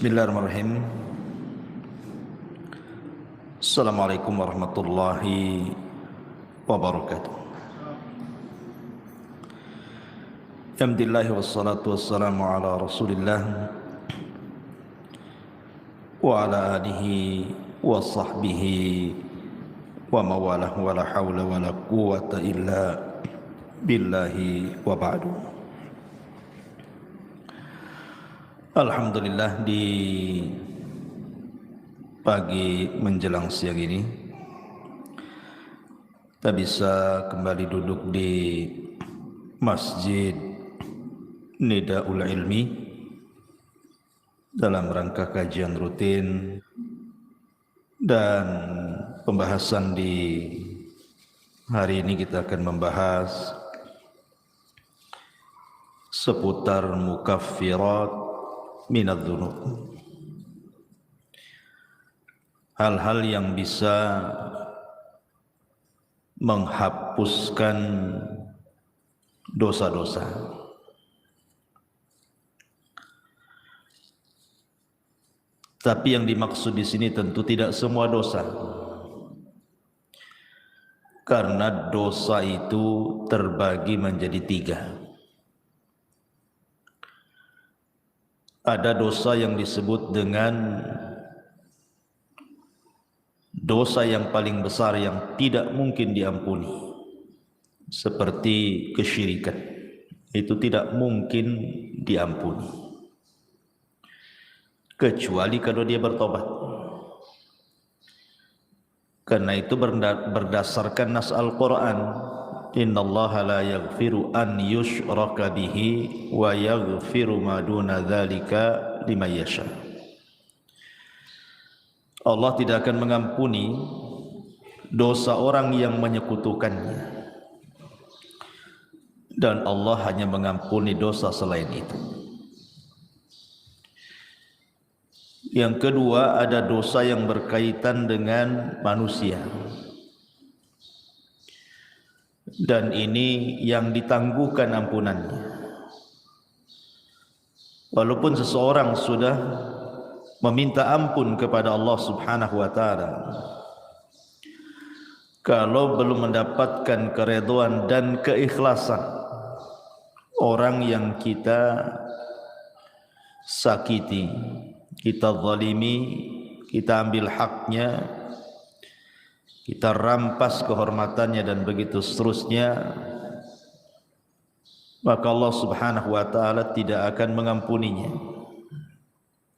Bismillahirrahmanirrahim. Assalamualaikum warahmatullahi wabarakatuh. Alhamdulillah wassalatu wassalamu ala Rasulillah wa ala alihi wa sahbihi wa mawalah wa la hawla wa la quwwata illa billahi wa ba'du. Alhamdulillah, di pagi menjelang siang ini kita bisa kembali duduk di Masjid Nidaul Ilmi dalam rangka kajian rutin dan pembahasan. Di hari ini kita akan membahas seputar mukaffirat minadz dzunub, hal-hal yang bisa menghapuskan dosa-dosa. Tapi yang dimaksud di sini tentu tidak semua dosa, karena dosa itu terbagi menjadi tiga. Ada dosa yang disebut dengan dosa yang paling besar yang tidak mungkin diampuni, seperti kesyirikan. Itu tidak mungkin diampuni kecuali kalau dia bertobat. Karena itu berdasarkan nas Al-Quran, innallaha la yaghfiru an yushraka bihi wa yaghfiru ma duna dzalika liman yasha. Allah tidak akan mengampuni dosa orang yang menyekutukannya, dan Allah hanya mengampuni dosa selain itu. Yang kedua, ada dosa yang berkaitan dengan manusia, dan ini yang ditangguhkan ampunannya. Walaupun seseorang sudah meminta ampun kepada Allah Subhanahu wa taala, kalau belum mendapatkan keridhaan dan keikhlasan orang yang kita sakiti, kita zalimi, kita ambil haknya, kita rampas kehormatannya dan begitu seterusnya, maka Allah Subhanahu wa taala tidak akan mengampuninya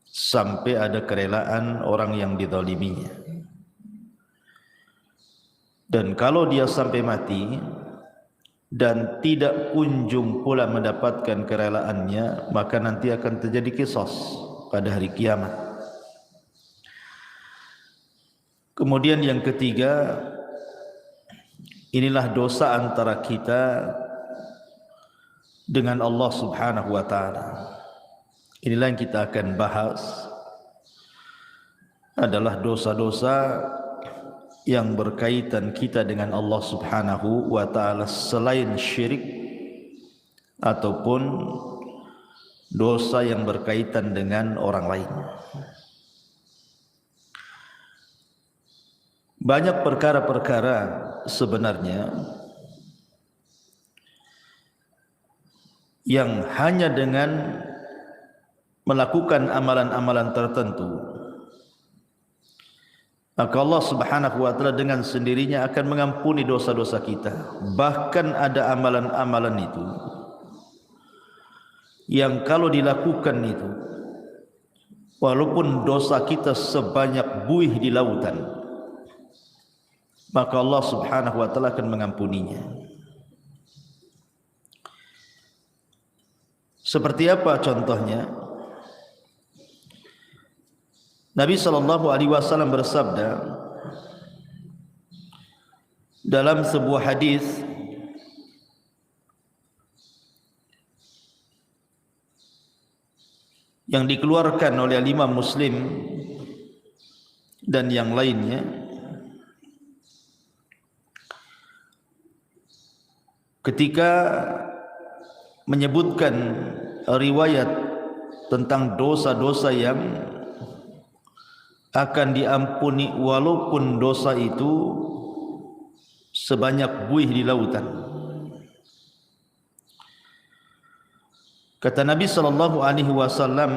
sampai ada kerelaan orang yang dizaliminya. Dan kalau dia sampai mati dan tidak kunjung pula mendapatkan kerelaannya, maka nanti akan terjadi qisas pada hari kiamat. Kemudian yang ketiga, inilah dosa antara kita dengan Allah Subhanahu wa taala. Inilah yang kita akan bahas, adalah dosa-dosa yang berkaitan kita dengan Allah Subhanahu wa taala selain syirik ataupun dosa yang berkaitan dengan orang lain. Banyak perkara-perkara sebenarnya yang hanya dengan melakukan amalan-amalan tertentu, maka Allah Subhanahu wa taala dengan sendirinya akan mengampuni dosa-dosa kita. Bahkan ada amalan-amalan itu yang kalau dilakukan itu, walaupun dosa kita sebanyak buih di lautan, maka Allah Subhanahu wa taala akan mengampuninya. Seperti apa contohnya? Nabi sallallahu alaihi wasallam bersabda dalam sebuah hadis, yang dikeluarkan oleh Imam Muslim dan yang lainnya, ketika menyebutkan riwayat tentang dosa-dosa yang akan diampuni walaupun dosa itu sebanyak buih di lautan. Kata Nabi sallallahu alaihi wasallam,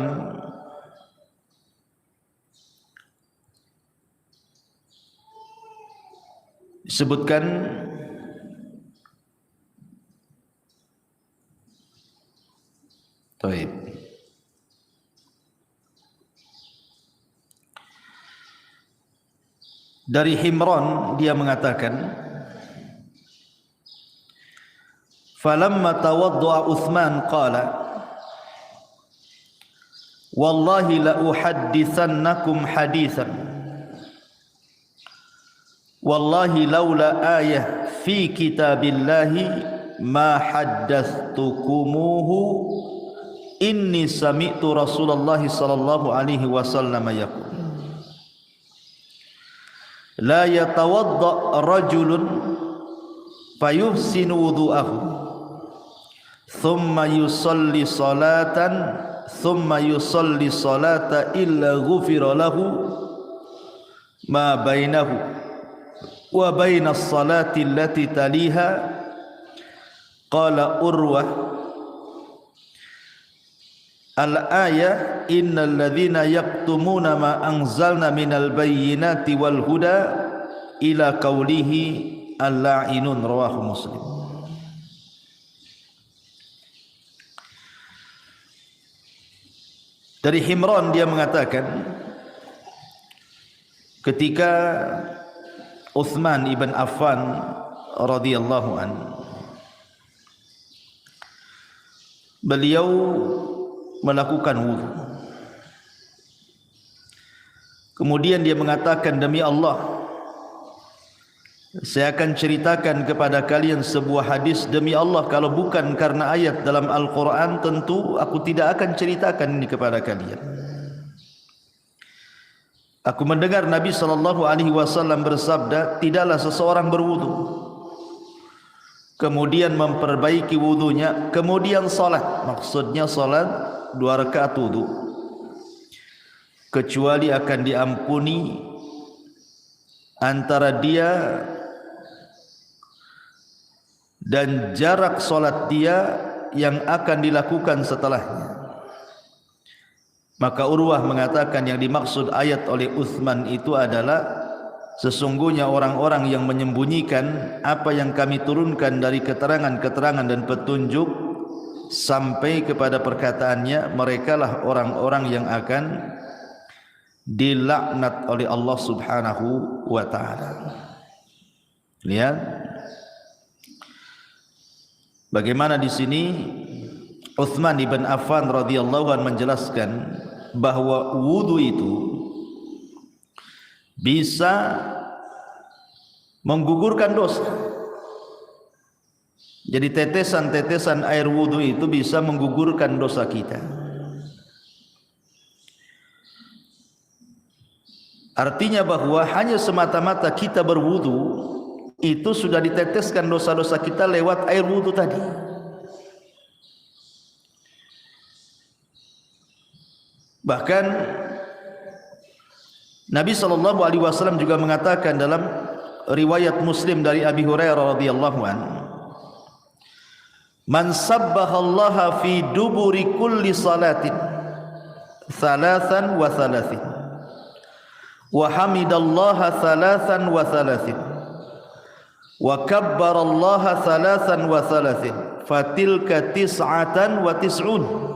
disebutkan Taib. Dari Himran dia mengatakan, falamma tawaddu'a Uthman qala wallahi la uhaddithannakum hadithan wallahi laula ayah fi kitabillahi ma haddathtukumuhu inni sami'tu Rasulullah sallallahu alaihi wasallam yaqul la yatawadda rajulun fayuhsinu wudu'ahu thumma yusalli salata illa ghufira lahu ma bainahu wa baina as-salati allati taliha. Qala Urwah al-ayah innal ladzina yaktumuna ma anzalna minal bayyinati wal huda ila qawlihi al-la'inun, rawahu Muslim. Dari Himran dia mengatakan, ketika Uthman ibn Affan radhiyallahu anhu, beliau melakukan wudu. Kemudian dia mengatakan, demi Allah, saya akan ceritakan kepada kalian sebuah hadis. Demi Allah, kalau bukan karena ayat dalam Al-Quran, tentu aku tidak akan ceritakan ini kepada kalian. Aku mendengar Nabi SAW bersabda, tidaklah seseorang berwudu, kemudian memperbaiki wudunya, kemudian salat, maksudnya salat 2 rakaat wudu, kecuali akan diampuni antara dia dan jarak solat dia yang akan dilakukan setelahnya. Maka Urwah mengatakan yang dimaksud ayat oleh Uthman itu adalah sesungguhnya orang-orang yang menyembunyikan apa yang kami turunkan dari keterangan-keterangan dan petunjuk sampai kepada perkataannya, merekalah orang-orang yang akan dilaknat oleh Allah Subhanahu wa ta'ala. Lihat bagaimana di sini Uthman ibn Affan radhiyallahu anhu menjelaskan bahwa wudu itu bisa menggugurkan dosa. Jadi tetesan-tetesan air wudu itu bisa menggugurkan dosa kita. Artinya bahwa hanya semata-mata kita berwudu itu sudah diteteskan dosa-dosa kita lewat air wudu tadi. Bahkan Nabi SAW juga mengatakan dalam riwayat Muslim dari Abi Hurairah radhiyallahu anhu, man sabbahallaha fi duburi kulli salatin thalathan wa thalathin wa hamidallaha thalathan wa thalathin wa kabbarallaha thalathan wa thalathin fatilka tis'atan wa tis'un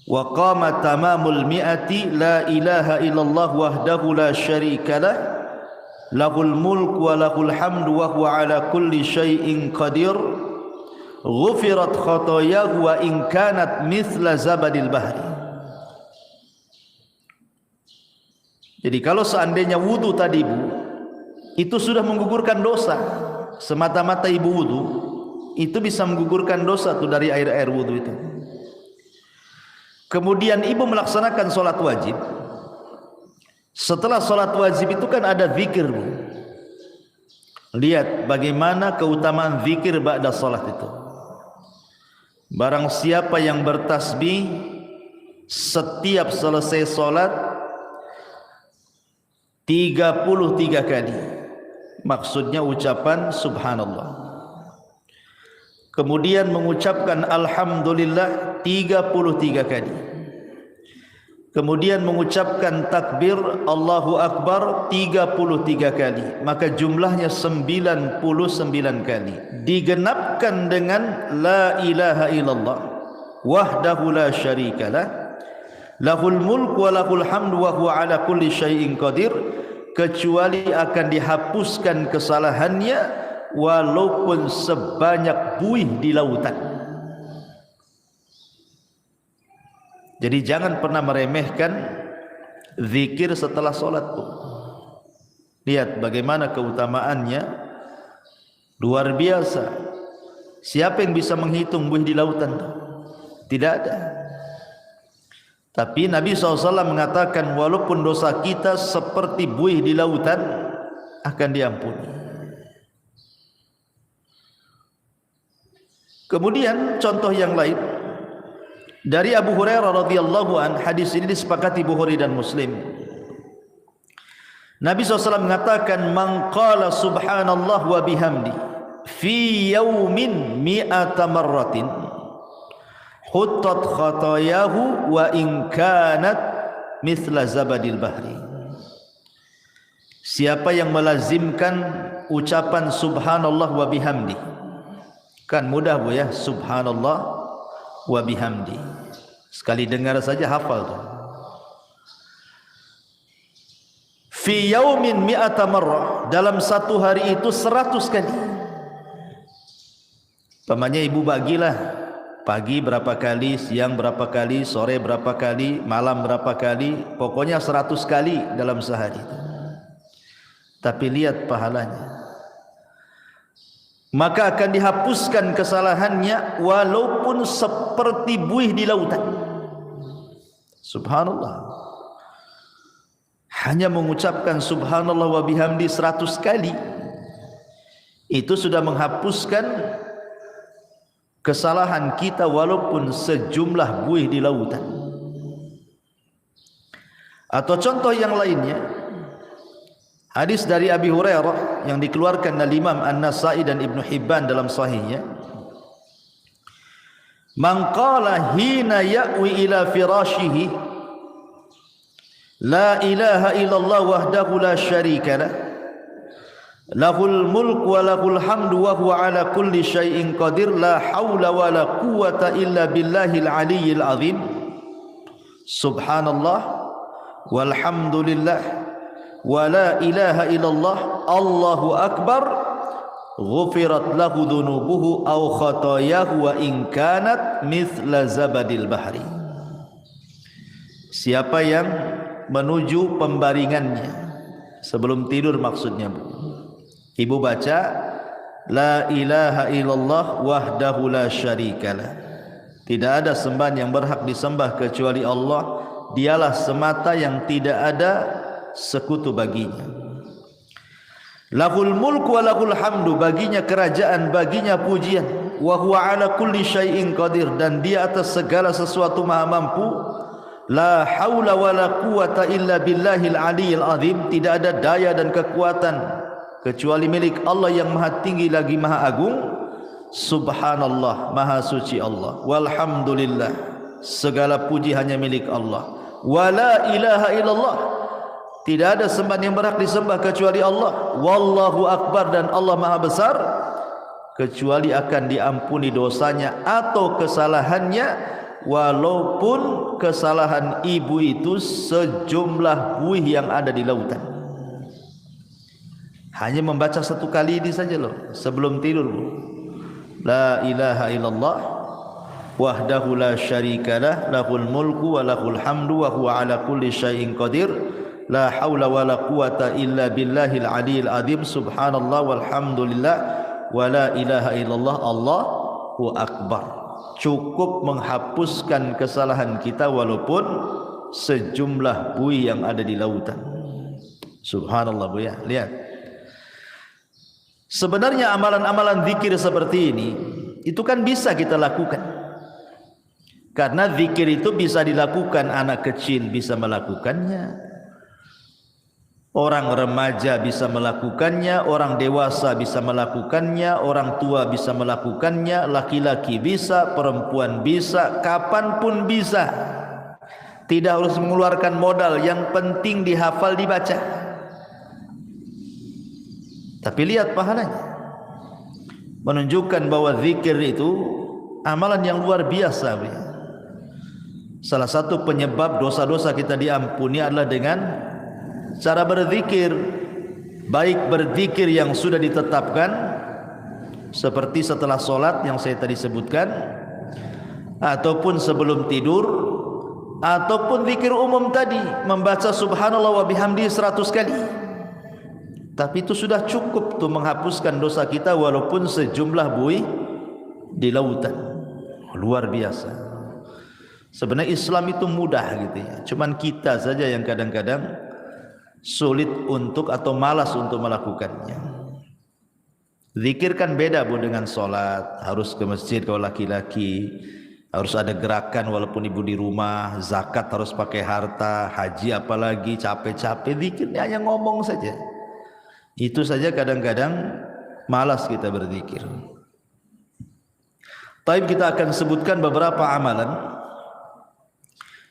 wa qama tamamul mi'ati la ilaha illallah wahdahu la syarika lah lahul mulk wa lahul hamdu wa huwa ala kulli syai'in qadir ghufirat khatayahu wa in kanat mithla zabadil bahri. Jadi kalau seandainya wudu tadi Bu itu sudah menggugurkan dosa, semata-mata ibu wudu itu bisa menggugurkan dosa tuh dari air-air wudu itu. Kemudian ibu melaksanakan sholat wajib. Setelah sholat wajib itu kan ada zikir Bu. Lihat bagaimana keutamaan zikir ba'da sholat itu. Barang siapa yang bertasbih setiap selesai sholat 33 kali. Maksudnya ucapan subhanallah. Kemudian mengucapkan alhamdulillah 33 kali. Kemudian mengucapkan takbir Allahu Akbar 33 kali. Maka jumlahnya 99 kali. Digenapkan dengan la ilaha illallah wahdahu la syarikalah lahul mulku wa lahul hamdu wa huwa ala kulli syai'in qadir, kecuali akan dihapuskan kesalahannya walaupun sebanyak buih di lautan. Jadi jangan pernah meremehkan zikir setelah solat. Lihat bagaimana keutamaannya, luar biasa. Siapa yang bisa menghitung buih di lautan? Tidak ada. Tapi Nabi SAW mengatakan walaupun dosa kita seperti buih di lautan akan diampuni. Kemudian contoh yang lain dari Abu Hurairah radhiyallahu an, hadis ini disepakati Bukhari dan Muslim. Nabi SAW mengatakan man qala subhanallah wa bihamdi fi yaumin mi'ata marratin huttat khatayahu wa in kanat mithla zabadil bahri. Siapa yang melazimkan ucapan subhanallah wa bihamdi, kan mudah Bu ya, subhanallah wa bihamdi, sekali dengar saja hafal tuh. Fi yaumin mi'ata marrah, dalam satu hari itu 100 kali. Pamannya ibu bagilah, pagi berapa kali, siang berapa kali, sore berapa kali, malam berapa kali, pokoknya 100 kali dalam sehari. Tapi lihat pahalanya. Maka akan dihapuskan kesalahannya walaupun seperti buih di lautan. Subhanallah. Hanya mengucapkan subhanallah wa bihamdi 100 kali, itu sudah menghapuskan kesalahan kita walaupun sejumlah buih di lautan. Atau contoh yang lainnya, hadis dari Abi Hurairah yang dikeluarkan oleh Imam An-Nasa'i dan Ibnu Hibban dalam sahihnya. Man qala hina ya'wi ila firashihi la ilaha illallah wahdahu la syarika lah lahul mulku wa lahul hamdu wa huwa ala kulli syai'in qadir la haula wa la quwwata illa billahil aliyyil azim subhanallah walhamdulillah wa la ilaha illallah Allahu akbar ghufirat lahu dhunubuhu aw khatayahu wa in kanat mithla zabadil bahri. Siapa yang menuju pembaringannya sebelum tidur, maksudnya Bu, ibu baca la ilaha illallah wahdahu la syarikalah, tidak ada sembahan yang berhak disembah kecuali Allah, dialah semata yang tidak ada sekutu baginya. Lahul mulku wa lahul hamdu, baginya kerajaan, baginya pujian. Wa huwa ala kulli syai'in qadir, dan dia atas segala sesuatu maha mampu. La haula wa la quwata illa billahil aliyyil azim, tidak ada daya dan kekuatan kecuali milik Allah yang maha tinggi lagi maha agung. Subhanallah, maha suci Allah. Walhamdulillah, segala puji hanya milik Allah. Wa la ilaha illallah, tidak ada sembahan yang berhak disembah kecuali Allah. Wallahu akbar, dan Allah maha besar, kecuali akan diampuni dosanya atau kesalahannya walaupun kesalahan ibu itu sejumlah buih yang ada di lautan. Hanya membaca 1 kali ini saja loh sebelum tidur. La ilaha illallah wahdahu la syarikalah lahul mulku wa lahul hamdu wa huwa ala kulli syai'in qadir la haula wa la quwata illa billahil aliyyil azim subhanallah walhamdulillah wa la ilaha illallah Allahu akbar. Cukup menghapuskan kesalahan kita walaupun sejumlah buih yang ada di lautan. Subhanallah Bu ya. Lihat, sebenarnya amalan-amalan zikir seperti ini itu kan bisa kita lakukan, karena zikir itu bisa dilakukan, anak kecil bisa melakukannya, Orang remaja bisa melakukannya, orang dewasa bisa melakukannya, orang tua bisa melakukannya, laki-laki bisa, perempuan bisa, kapanpun bisa. Tidak harus mengeluarkan modal, yang penting dihafal, dibaca. Tapi lihat pahalanya. Menunjukkan bahwa zikir itu amalan yang luar biasa. Salah satu penyebab dosa-dosa kita diampuni adalah dengan cara berzikir, baik berzikir yang sudah ditetapkan seperti setelah solat yang saya tadi sebutkan, ataupun sebelum tidur, ataupun zikir umum tadi, membaca subhanallah wa bihamdi 100 kali. Tapi itu sudah cukup tuh menghapuskan dosa kita walaupun sejumlah buih di lautan. Luar biasa. Sebenarnya Islam itu mudah gitu ya. Cuman kita saja yang kadang-kadang sulit untuk atau malas untuk melakukannya. Zikir kan beda Bu dengan solat. Harus ke masjid kalau laki-laki, harus ada gerakan walaupun ibu di rumah. Zakat harus pakai harta, haji apalagi capek-capek. Zikirnya hanya ngomong saja. Itu saja kadang-kadang malas kita berzikir. Tapi kita akan sebutkan beberapa amalan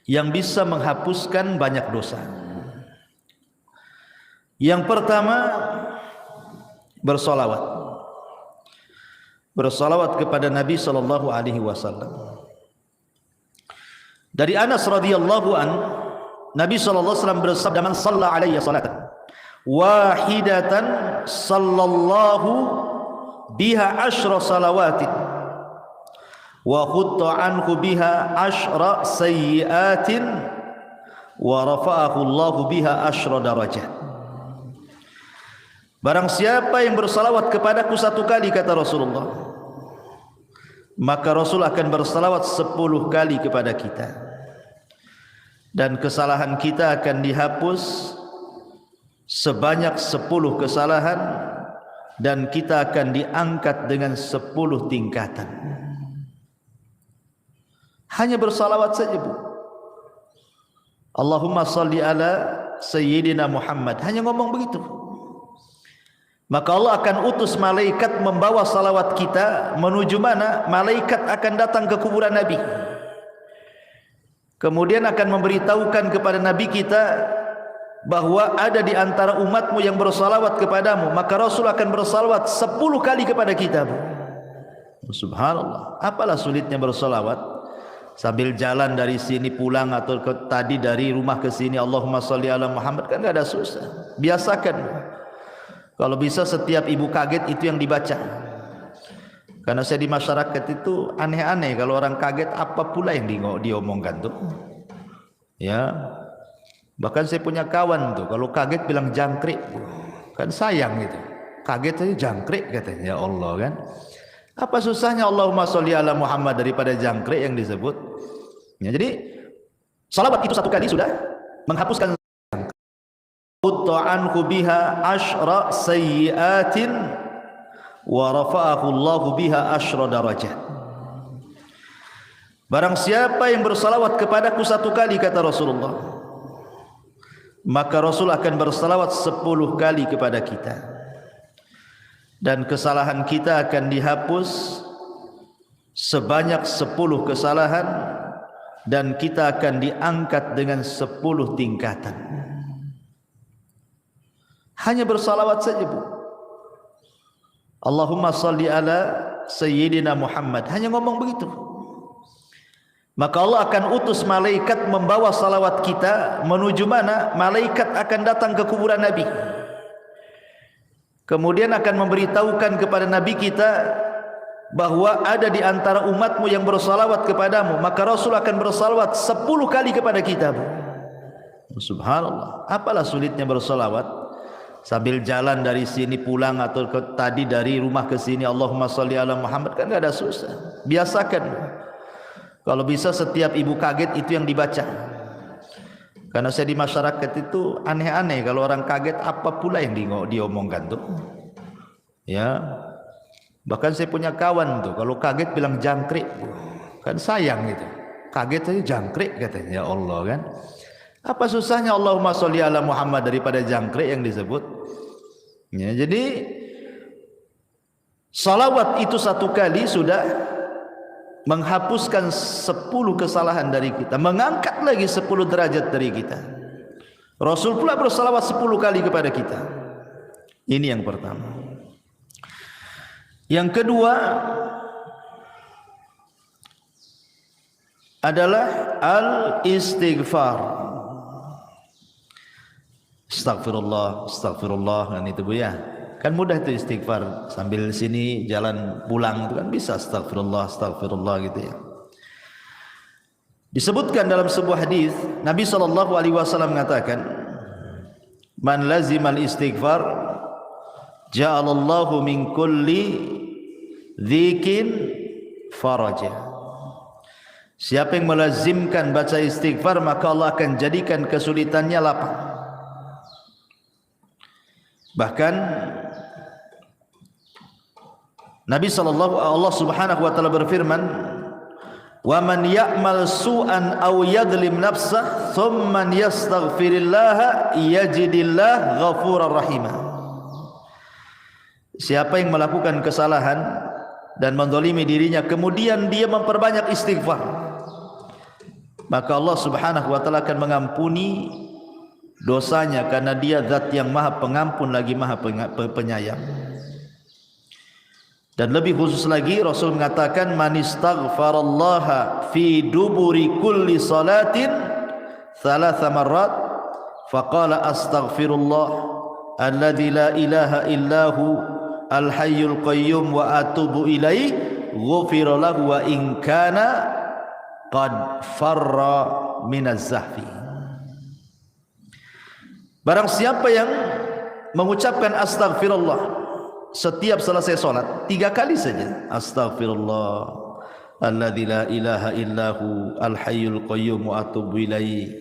yang bisa menghapuskan banyak dosa. Yang pertama, bersolawat. Bersolawat kepada Nabi sallallahu alaihi wasallam. Dari Anas radhiyallahu an, Nabi sallallahu alaihi wasallam bersabda, "Man shalla alayya salatan wahidatan sallallahu biha asyra salawatin wa khutta anhu biha asyra sayyiatin wa rafa'ahu Allahu biha asyra darajat." Barang siapa yang bersalawat kepadaku 1 kali, kata Rasulullah, maka Rasul akan bersalawat 10 kali kepada kita, dan kesalahan kita akan dihapus sebanyak 10 kesalahan, dan kita akan diangkat dengan 10 tingkatan. Hanya bersalawat saja Bu. Allahumma salli ala Sayyidina Muhammad. Hanya ngomong begitu. Maka Allah akan utus malaikat membawa salawat kita menuju mana? Malaikat akan datang ke kuburan Nabi. Kemudian akan memberitahukan kepada Nabi kita bahwa ada di antara umatmu yang bersalawat kepadamu. Maka Rasul akan bersalawat 10 kali kepada kita. Subhanallah. Apalah sulitnya bersalawat? Sambil jalan dari sini pulang, atau tadi dari rumah ke sini, Allahumma sholli ala Muhammad, kan gak ada susah. Biasakan. Kalau bisa setiap ibu kaget itu yang dibaca. Karena saya di masyarakat itu aneh-aneh, kalau orang kaget apa pula yang diomongkan tuh. Ya. Bahkan saya punya kawan tuh, kalau kaget bilang jangkrik. Kan sayang gitu. Kaget aja jangkrik katanya, ya Allah kan. Apa susahnya Allahumma sholli ala Muhammad daripada jangkrik yang disebut? Ya, jadi salawat itu 1 kali sudah menghapuskan anhu biha asyra sayyiatin wa rafa'ahu Allahu biha asyra darajat. Barang siapa yang bersalawat kepadaku 1 kali, kata Rasulullah, maka Rasul akan bersalawat 10 kali kepada kita, dan kesalahan kita akan dihapus sebanyak 10 kesalahan, dan kita akan diangkat dengan 10 tingkatan. Hanya bersalawat saja Bu. Allahumma salli ala Sayyidina Muhammad. Hanya ngomong begitu. Maka Allah akan utus malaikat membawa salawat kita menuju mana? Malaikat akan datang ke kuburan Nabi. Kemudian akan memberitahukan kepada Nabi kita bahwa ada di antara umatmu yang bersalawat kepadamu. Maka Rasul akan bersalawat 10 kali kepada kita. Subhanallah. Apalah sulitnya bersalawat? Sambil jalan dari sini pulang, atau tadi dari rumah ke sini, Allahumma sholli ala Muhammad, kan gak ada susah. Biasakan. Kalau bisa setiap ibu kaget itu yang dibaca. Karena saya di masyarakat itu aneh-aneh, kalau orang kaget apa pula yang diomongkan tuh. Ya. Bahkan saya punya kawan tuh, kalau kaget bilang jangkrik. Kan sayang gitu. Kaget aja jangkrik katanya, ya Allah kan. Apa susahnya Allahumma sholli ala Muhammad daripada jangkrik yang disebut? Ya, jadi salawat itu satu kali sudah menghapuskan 10 kesalahan dari kita, mengangkat lagi 10 derajat dari kita. Rasul pula bersalawat 10 kali kepada kita. Ini yang pertama. Yang kedua adalah al-istighfar. Astagfirullah, astagfirullah, kan itu Bu ya. Kan mudah itu istighfar, sambil sini jalan pulang itu kan bisa astagfirullah, astagfirullah gitu ya. Disebutkan dalam sebuah hadis Nabi SAW mengatakan, man lazimal istighfar ja'alallahu min kulli dzikin faraja. Siapa yang melazimkan baca istighfar, maka Allah akan jadikan kesulitannya lapang. Bahkan Allah Subhanahu wa taala berfirman, "Wa man ya'mal su'an aw yadhlim nafsah thumma yastaghfirillaha yajidillah ghafurar rahima." Siapa yang melakukan kesalahan dan menzalimi dirinya kemudian dia memperbanyak istighfar, maka Allah Subhanahu wa taala akan mengampuni dosanya, karena dia zat yang maha pengampun lagi maha penyayang. Dan lebih khusus lagi Rasul mengatakan, man istaghfarallaha fi duburi kulli salatin 3 marrat faqala astaghfirullah alladzi la ilaha illahu al-hayyul qayyum wa atubu ilaihi ghufira lahu wa in kana qad farra minaz zahfi. Barang siapa yang mengucapkan astaghfirullah setiap selesai salat 3 kali saja, astaghfirullah alladzi la ilaha illahu al-hayyul qayyum wa atubu ilaihi,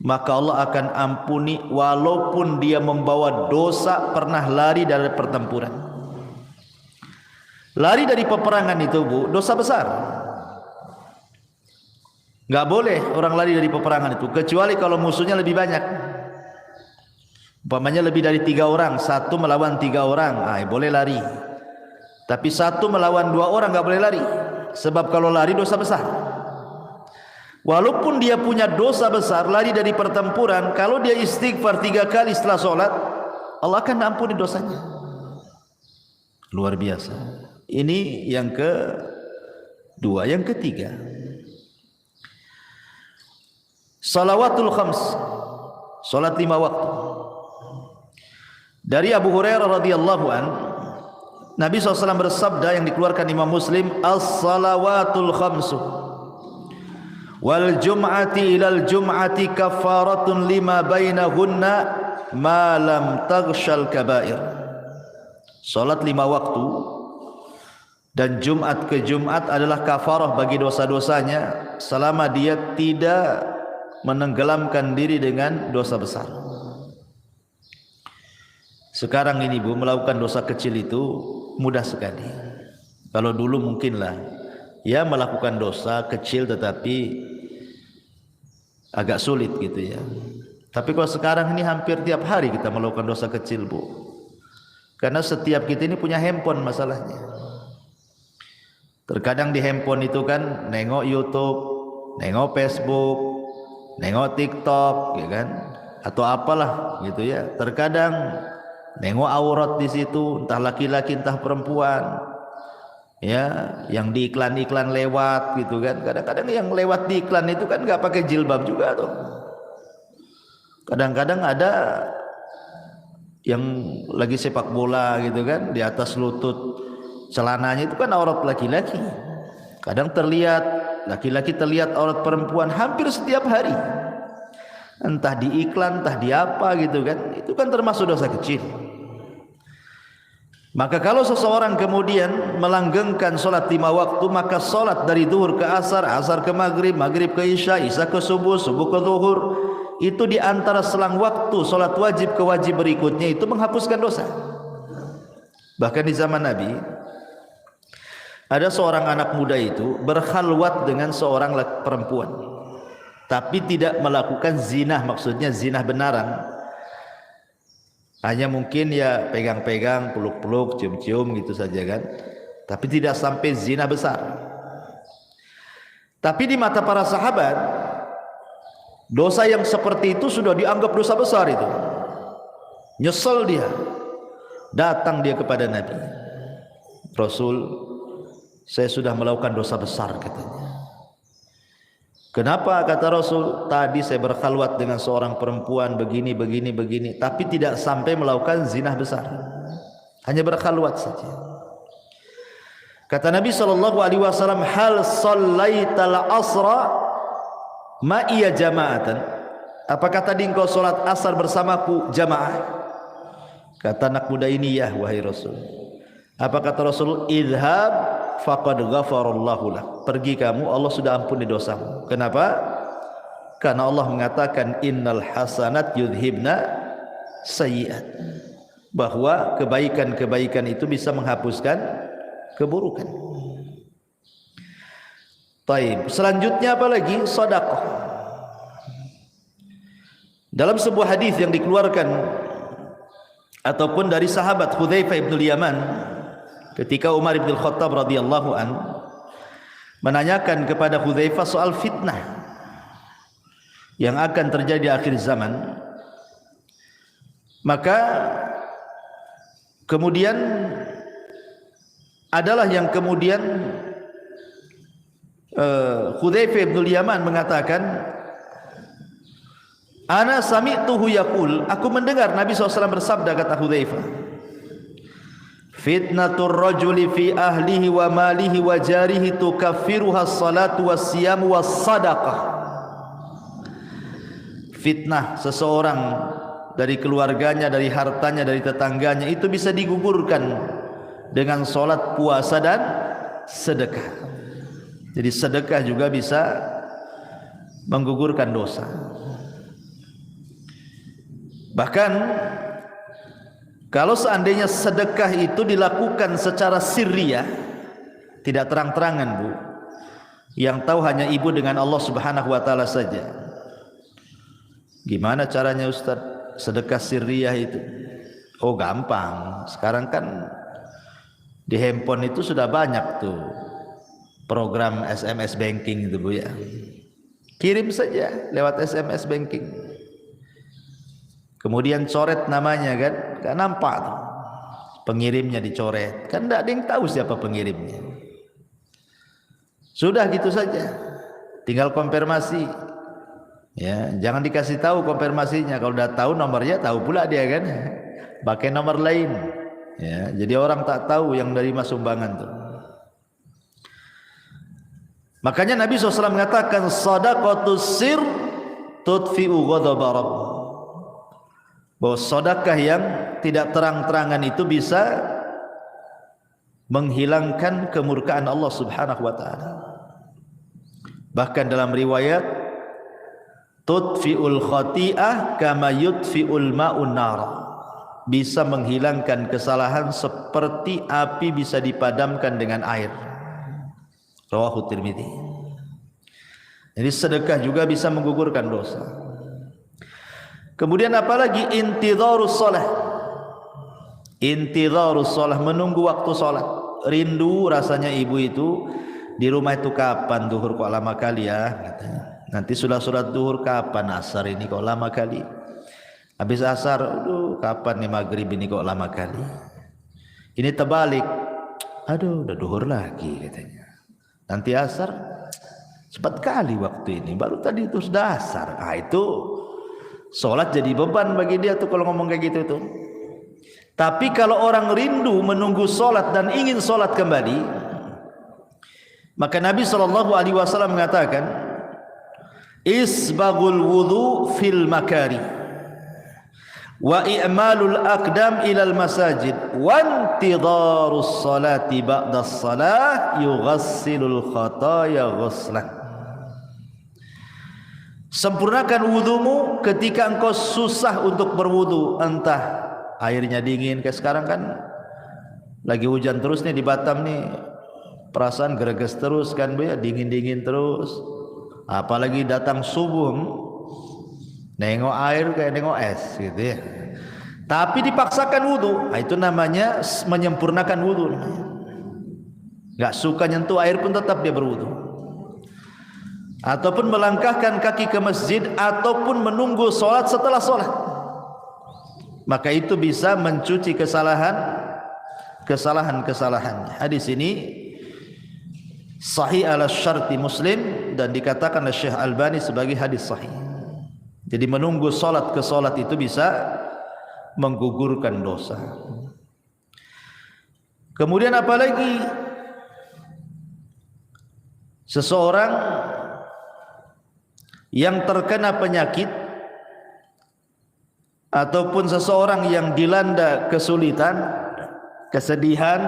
maka Allah akan ampuni walaupun dia membawa dosa pernah lari dari pertempuran. Lari dari peperangan itu Bu, dosa besar. Enggak boleh orang lari dari peperangan itu, kecuali kalau musuhnya lebih banyak. Umpamanya lebih dari 3 orang, 1 melawan 3 orang, boleh lari. Tapi 1 melawan 2 orang enggak boleh lari, sebab kalau lari dosa besar. Walaupun dia punya dosa besar, lari dari pertempuran, kalau dia istighfar 3 kali setelah sholat, Allah akan ampuni dosanya. Luar biasa. Ini yang kedua. Yang ketiga, salawatul khams, salat 5 waktu. Dari Abu Hurairah radhiyallahu an, Nabi SAW bersabda yang dikeluarkan Imam Muslim, as-salawatul khamsu wal jum'ati ilal jum'ati kafaratun lima bainahunna ma lam taghshal kabair. Salat 5 waktu dan Jumat ke Jumat adalah kafarah bagi dosa-dosanya selama dia tidak menenggelamkan diri dengan dosa besar. Sekarang ini Bu, melakukan dosa kecil itu mudah sekali. Kalau dulu mungkinlah ya melakukan dosa kecil tetapi agak sulit gitu ya. Tapi kalau sekarang ini hampir tiap hari kita melakukan dosa kecil Bu. Karena setiap kita ini punya handphone masalahnya. Terkadang di handphone itu kan nengok YouTube, nengok Facebook, nengok TikTok, ya kan? Atau apalah gitu ya. Terkadang nengok aurat di situ, entah laki-laki entah perempuan, ya, yang di iklan-iklan lewat gitu kan. Kadang-kadang yang lewat di iklan itu kan nggak pakai jilbab juga tuh. Kadang-kadang ada yang lagi sepak bola gitu kan, di atas lutut celananya itu kan aurat laki-laki. Kadang terlihat laki-laki, terlihat aurat perempuan hampir setiap hari. Entah di iklan, entah di apa gitu kan. Itu kan termasuk dosa kecil. Maka kalau seseorang kemudian melanggengkan solat 5 waktu, maka solat dari zuhur ke asar, asar ke maghrib, maghrib ke isya, isya ke subuh, subuh ke zuhur, itu di antara selang waktu solat wajib ke wajib berikutnya itu menghapuskan dosa. Bahkan di zaman Nabi ada seorang anak muda itu berkhalwat dengan seorang perempuan. tapi tidak melakukan zina, maksudnya zina benaran. Hanya mungkin ya pegang-pegang, peluk-peluk, cium-cium gitu saja kan, tapi tidak sampai zina besar. Tapi di mata para sahabat, dosa yang seperti itu sudah dianggap dosa besar itu. Nyesel dia, datang dia kepada Nabi. Rasul, saya sudah melakukan dosa besar, katanya. Kenapa? Kata Rasul, tadi saya berkhalwat dengan seorang perempuan begini, tapi tidak sampai melakukan zina besar, hanya berkhalwat saja. Kata Nabi SAW, hal shallaital asra ma'iya jama'atan, apakah tadi engkau sholat asar bersamaku jamaah? Kata anak muda ini, ya wahai Rasul. Apa kata Rasul? Idhab faqad ghafarallahu lak, pergi kamu, Allah sudah ampuni dosamu. Kenapa? Karena Allah mengatakan innal hasanat yudhibna sayyi'at, bahwa kebaikan-kebaikan itu bisa menghapuskan keburukan. Taib. Selanjutnya apa lagi? Sedekah. Dalam sebuah hadis yang dikeluarkan ataupun dari sahabat Hudzaifah bin Yaman, ketika Umar bin Khattab radhiyallahu an menanyakan kepada Hudzaifah soal fitnah yang akan terjadi di akhir zaman, maka kemudian adalah yang kemudian Hudzaifah bin Yaman mengatakan, ana sami'tuhu yaqul, aku mendengar Nabi SAW bersabda, kata Hudzaifah, fitnatur rajuli fi ahlihi wa malihi wa jarihi tukaffiruha as-salatu was-siyamu was-sadaqah. Fitnah seseorang dari keluarganya, dari hartanya, dari tetangganya itu bisa digugurkan dengan salat, puasa dan sedekah. Jadi sedekah juga bisa menggugurkan dosa. Bahkan kalau seandainya sedekah itu dilakukan secara sirriyah, tidak terang-terangan, Bu, yang tahu hanya ibu dengan Allah Subhanahu wa taala saja. Gimana caranya, Ustaz, sedekah sirriyah itu? Oh, gampang. Sekarang kan di handphone itu sudah banyak tuh program SMS banking itu, Bu, ya. Kirim saja lewat SMS banking. Kemudian coret namanya kan, gak nampak tuh. Pengirimnya dicoret, kan tidak ada yang tahu siapa pengirimnya. Sudah gitu saja, tinggal konfirmasi. Ya, jangan dikasih tahu konfirmasinya. Kalau udah tahu nomornya, tahu pula dia kan, pakai nomor lain. Ya, jadi orang tak tahu yang dari sumbangan tuh. Makanya Nabi SAW mengatakan, sadaqatus sir tudfi'u ghadaba rabb, bahwa sedekah yang tidak terang-terangan itu bisa menghilangkan kemurkaan Allah Subhanahu wa taala. Bahkan dalam riwayat, tudfi'ul khati'ah kama yudfi'ul ma'un nar, bisa menghilangkan kesalahan seperti api bisa dipadamkan dengan air. Rawahu Tirmidzi. Jadi sedekah juga bisa menggugurkan dosa. Kemudian apalagi? Intidharus shalah. Intidharus shalah, menunggu waktu salat. Rindu rasanya ibu itu di rumah itu, kapan duhur kok lama kali ya, katanya. Nanti sudah sholat duhur, kapan asar ini kok lama kali. Habis asar, aduh kapan nih maghrib ini kok lama kali. Ini terbalik, aduh udah duhur lagi katanya. Nanti asar, cepat kali waktu ini, baru tadi itu sudah asar. Ah, itu sholat jadi beban bagi dia tuh kalau ngomong kayak gitu tuh. Tapi kalau orang rindu menunggu sholat dan ingin sholat kembali, maka Nabi SAW mengatakan, isbagul wudu fil makari wa i'malul aqdam ilal masajid wa intidharus salati ba'das salah yughassilul khataya ghuslan. Sempurnakan wudumu ketika engkau susah untuk berwudu, entah airnya dingin, kayak sekarang kan lagi hujan terus nih di Batam nih, perasaan greges terus kan, Bu, ya, dingin-dingin terus. Apalagi datang subuh, nengok air kayak nengok es gitu ya. Tapi dipaksakan wudu, nah, itu namanya menyempurnakan wudu. Gak suka nyentuh air pun tetap dia berwudu. Ataupun melangkahkan kaki ke masjid, ataupun menunggu sholat setelah sholat, maka itu bisa mencuci kesalahan-kesalahannya. Hadis ini sahih ala syarti Muslim dan dikatakan oleh Syekh Albani sebagai hadis sahih. Jadi menunggu sholat ke sholat itu bisa menggugurkan dosa. Kemudian apalagi seseorang yang terkena penyakit ataupun seseorang yang dilanda kesulitan, kesedihan,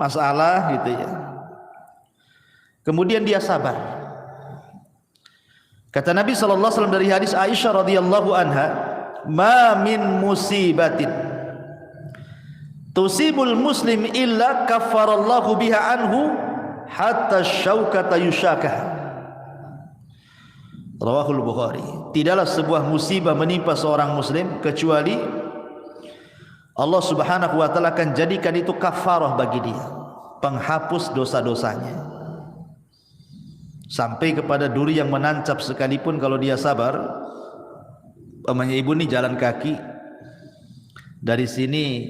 masalah gitu ya. Kemudian dia sabar. Kata Nabi sallallahu alaihi wasallam dari hadis Aisyah radhiyallahu anha, "Ma min musibatin tusibul muslim illa kaffarallahu biha anhu hatta syaukata yusyakah." Rawahul Bukhari. Tidaklah sebuah musibah menimpa seorang muslim kecuali Allah Subhanahu wa taala akan jadikan itu kafarah bagi dia, penghapus dosa-dosanya. Sampai kepada duri yang menancap sekalipun kalau dia sabar. Umpamanya ibu nih jalan kaki dari sini,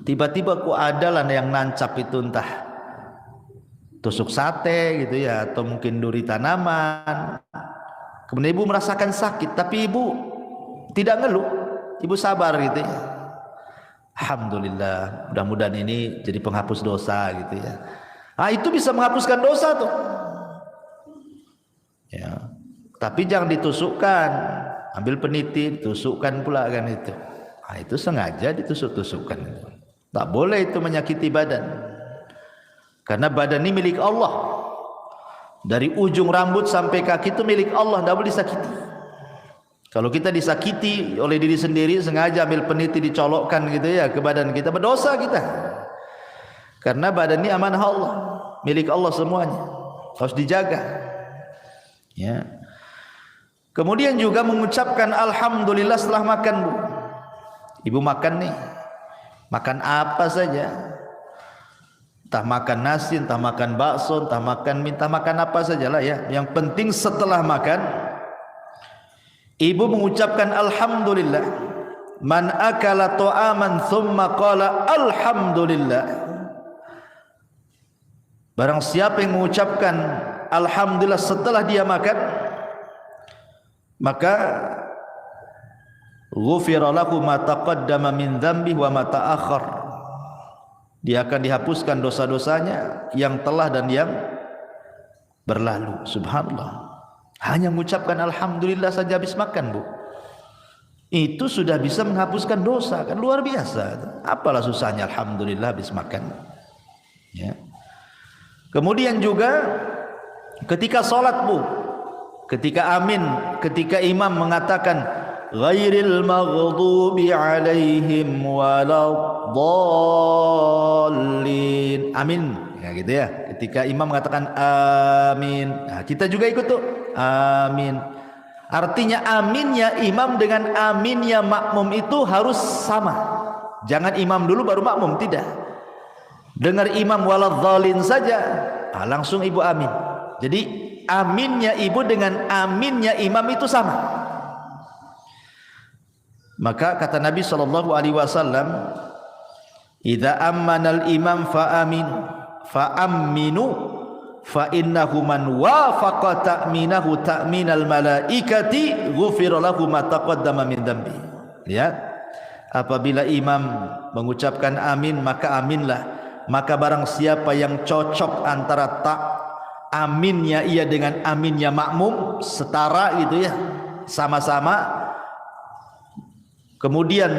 tiba-tiba kok ada lah yang nancap itu, entah tusuk sate gitu ya, atau mungkin duri tanaman. Kemudian ibu merasakan sakit, tapi ibu tidak ngeluh, ibu sabar gitu ya. Alhamdulillah, mudah-mudahan ini jadi penghapus dosa gitu ya. Nah, itu bisa menghapuskan dosa tuh. Ya. Tapi jangan ditusukkan, ambil peniti, tusukkan pula kan itu. Nah, itu sengaja ditusuk-tusukkan. Tak boleh itu menyakiti badan. Karena badan ini milik Allah. Dari ujung rambut sampai kaki itu milik Allah, tidak boleh disakiti. Kalau kita disakiti oleh diri sendiri, sengaja ambil peniti dicolokkan gitu ya ke badan kita, berdosa kita. Karena badan ini amanah Allah, milik Allah semuanya, harus dijaga. Ya. Kemudian juga mengucapkan alhamdulillah setelah makan, Bu. Ibu makan nih, makan apa saja. Entah makan nasi, entah makan bakso, entah makan mie, entah makan apa sajalah ya. Yang penting setelah makan, ibu mengucapkan alhamdulillah. Man akala ta'aman thumma qala alhamdulillah. Barang siapa yang mengucapkan alhamdulillah setelah dia makan, maka ghufira lahu ma taqaddama min dzambihi wa ma ta'akhkhar. Dia akan dihapuskan dosa-dosanya yang telah dan yang berlalu. Subhanallah. Hanya mengucapkan alhamdulillah saja habis makan, Bu. Itu sudah bisa menghapuskan dosa, kan luar biasa. Apalah susahnya alhamdulillah habis makan. Ya. Kemudian juga ketika salat, Bu. Ketika amin, ketika imam mengatakan ghairil maghdubi alaihim waladdallin, amin ya gitu ya. Ketika imam mengatakan amin, nah, kita juga ikut tuh amin. Artinya aminnya imam dengan aminnya makmum itu harus sama. Jangan imam dulu baru makmum, tidak. Dengar imam waladdallin saja, nah, langsung ibu amin. Jadi aminnya ibu dengan aminnya imam itu sama. Maka kata Nabi sallallahu alaihi wasallam, "Idza ammanal imam fa aminu fa innahu man wafaqa ta'minahu ta'minal malaikati ghufira lahu ma taqaddama min dzambi." Lihat, apabila imam mengucapkan amin, maka aminlah. Maka barang siapa yang cocok antara aminnya ia dengan aminnya makmum, setara gitu ya, sama-sama, kemudian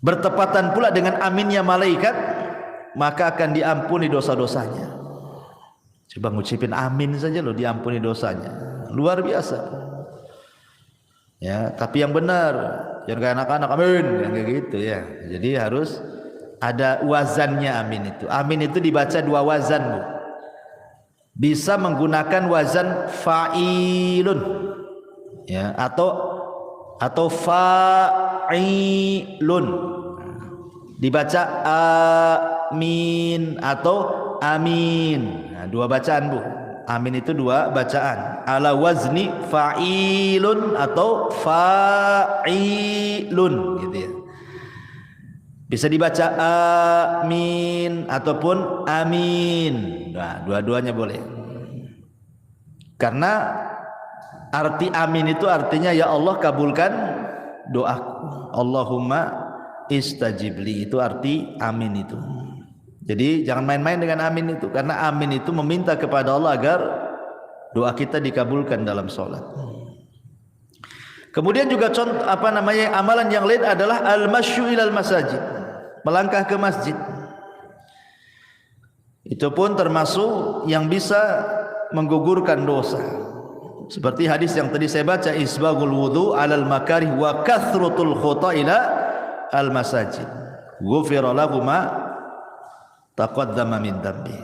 bertepatan pula dengan aminnya malaikat, maka akan diampuni dosa-dosanya. Coba ngucapin amin saja loh, diampuni dosanya. Luar biasa. Ya, tapi yang benar, jangan kayak anak-anak amin, kayak gitu ya. Jadi harus ada wazannya amin itu. Amin itu dibaca dua wazan, Bu. bisa menggunakan wazan fa'ilun, ya, atau fa'ilun, dibaca amin atau amin. Nah, dua bacaan Bu, amin itu dua bacaan, ala wazni fa'ilun atau fa'ilun gitu ya. Bisa dibaca amin ataupun amin. Nah, dua-duanya boleh. Karena arti amin itu artinya ya Allah kabulkan doaku. Allahumma istajibli, itu arti amin itu. Jadi jangan main-main dengan amin itu, karena amin itu meminta kepada Allah agar doa kita dikabulkan dalam sholat. Kemudian juga contoh amalan yang lain adalah al-masyu ilal masajid, melangkah ke masjid. Itu pun termasuk yang bisa menggugurkan dosa. Seperti hadis yang tadi saya baca, isbagul wudu alal makarih wa kathratul khuta ila al masajid, ghufira lahu ma taqaddama min dhanbi.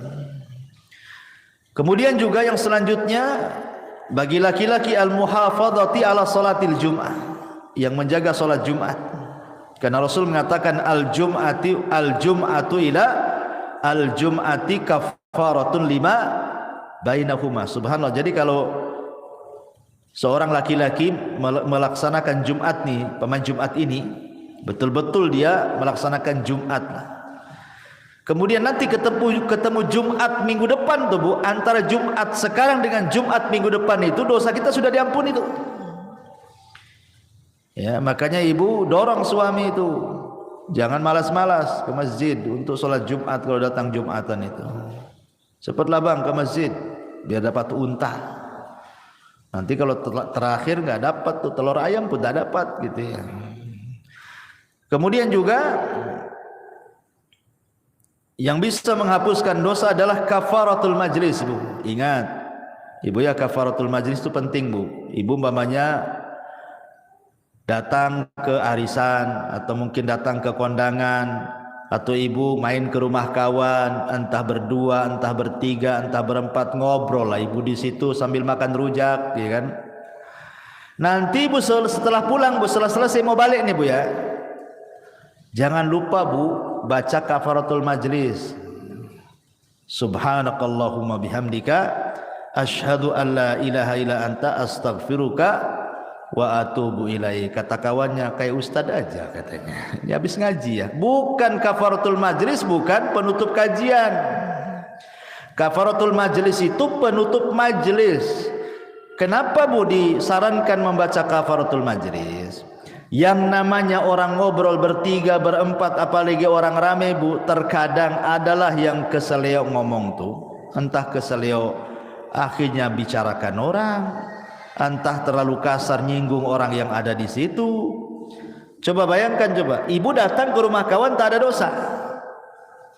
Kemudian juga yang selanjutnya, bagi laki-laki al-muhafadhati ala salatil jum'ah, yang menjaga salat Jumat. Karena Rasul mengatakan al-jum'atu ila al-jum'ati kafaratun lima bainahuma. Subhanallah. Jadi kalau seorang laki-laki melaksanakan Jumat nih, pemain Jumat ini, betul-betul dia melaksanakan Jumat lah. Kemudian nanti ketemu Jumat minggu depan tuh Bu, antara Jumat sekarang dengan Jumat minggu depan itu dosa kita sudah diampuni itu. Ya, makanya ibu dorong suami itu jangan malas-malas ke masjid untuk sholat Jumat kalau datang Jumatan itu. Cepatlah bang ke masjid biar dapat unta. Nanti kalau terakhir nggak dapat tuh telur ayam pun tidak dapat gitu ya. Kemudian juga yang bisa menghapuskan dosa adalah kafaratul majlis Bu. Ingat ibu ya, kafaratul majlis itu penting Bu. Ibu umpamanya datang ke arisan atau mungkin datang ke kondangan, atau ibu main ke rumah kawan, entah berdua, entah bertiga, entah berempat, ngobrol lah ibu di situ sambil makan rujak, ya kan? Nanti Bu setelah pulang Bu, setelah selesai mau balik nih Bu ya, jangan lupa Bu baca kafaratul majlis. Subhanakallahumma bihamdika asyhadu an la ilaha illa anta astaghfiruka wa atubu ilaik. Kata kawannya, kayak ustad aja katanya. Ini habis ngaji ya. Bukan kafaratul majlis, bukan penutup kajian. Kafaratul majlis itu penutup majlis. Kenapa Bu disarankan membaca kafaratul majlis? Yang namanya orang ngobrol bertiga, berempat, apalagi orang rame Bu, terkadang adalah yang keseleo ngomong tuh, entah keseleo akhirnya bicarakan orang, entah terlalu kasar nyinggung orang yang ada di situ. Coba bayangkan, coba ibu datang ke rumah kawan tak ada dosa,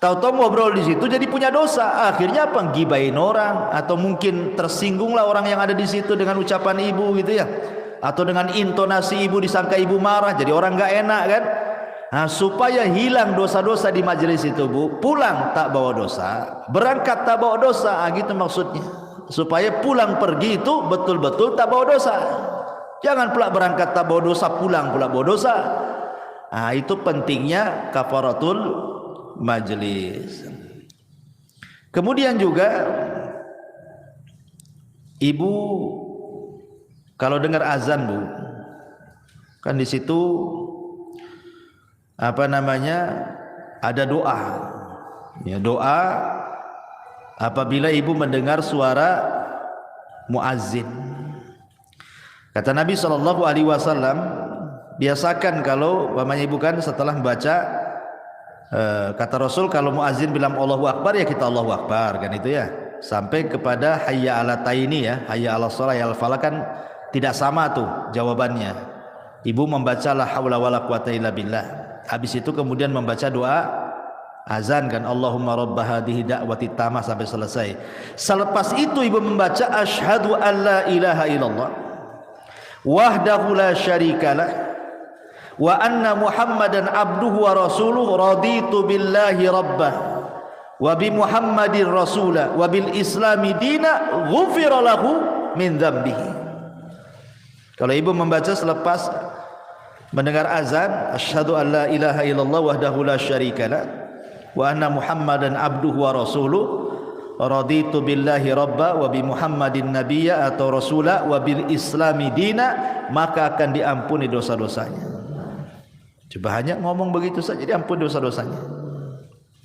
tahu-tahu ngobrol di situ jadi punya dosa. Akhirnya apa? Gibain orang, atau mungkin tersinggunglah orang yang ada di situ dengan ucapan ibu gitu ya, atau dengan intonasi ibu disangka ibu marah, jadi orang nggak enak kan. Nah, supaya hilang dosa-dosa di majelis itu Bu, pulang tak bawa dosa, berangkat tak bawa dosa, gitu maksudnya. Supaya pulang pergi itu betul-betul tak bawa dosa. Jangan pula berangkat tak bawa dosa, pulang pula bawa dosa. Nah, itu pentingnya kafaratul majlis. Kemudian juga ibu kalau dengar azan Bu, kan di situ ada doa. Ya, doa apabila ibu mendengar suara muazzin. Kata Nabi SAW, biasakan kalau umpamanya ibu kan setelah membaca, kata Rasul kalau muazzin bilang Allahu Akbar ya kita Allahu Akbar kan itu ya, sampai kepada hayya ala taini ya, hayya ala shalah ya al falah kan tidak sama tuh jawabannya. Ibu membaca la haula wala quwata illa billah, habis itu kemudian membaca doa azan kan, Allahumma rabb hadhihi da'wati tamah sampai selesai. Selepas itu ibu membaca asyhadu an la ilaha illallah wahdahu la syarikalah wa anna muhammadan abduhu wa rasuluhu raditu billahi rabbah wa bi Muhammadin rasula wa bil islami dina ghufira lahu min dzambihi. Kalau ibu membaca selepas mendengar azan, asyhadu an la ilaha illallah wahdahu la syarikalah wa anna Muhammadan abduhu wa rasuluh, raditu billahi rabba wa bi Muhammadin nabiyya atau rasula wa bil islami dina, maka akan diampuni dosa-dosanya. Coba hanya ngomong begitu saja diampuni dosa-dosanya.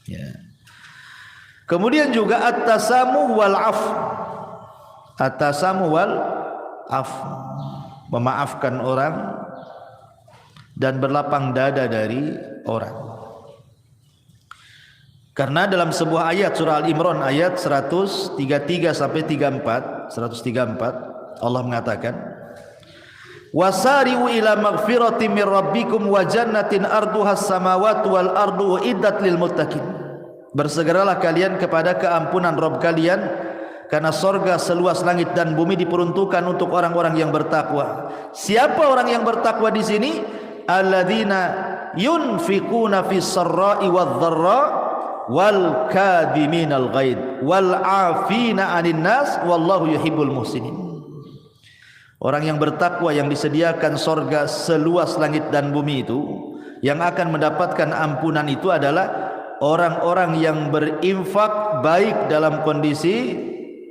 Ya. Kemudian juga at-tasamuh wal af. At-tasamuh wal af, memaafkan orang dan berlapang dada dari orang. Karena dalam sebuah ayat surah Al-Imran ayat 133 sampai 134 Allah mengatakan, wasari'u ila maghfiratin min rabbikum wa jannatin arduhas samawati wal ardu uiddat lil muttaqin. Bersegeralah kalian kepada keampunan Rabb kalian, karena sorga seluas langit dan bumi diperuntukkan untuk orang-orang yang bertakwa. Siapa orang yang bertakwa di sini? Alladzina yunfiquna fis sarra'i wadh dharra wal kadhiminal ghaid wal 'afina 'anil nas wallahu yuhibbul muhsinin. Orang yang bertakwa yang disediakan sorga seluas langit dan bumi itu, yang akan mendapatkan ampunan itu adalah orang-orang yang berinfak baik dalam kondisi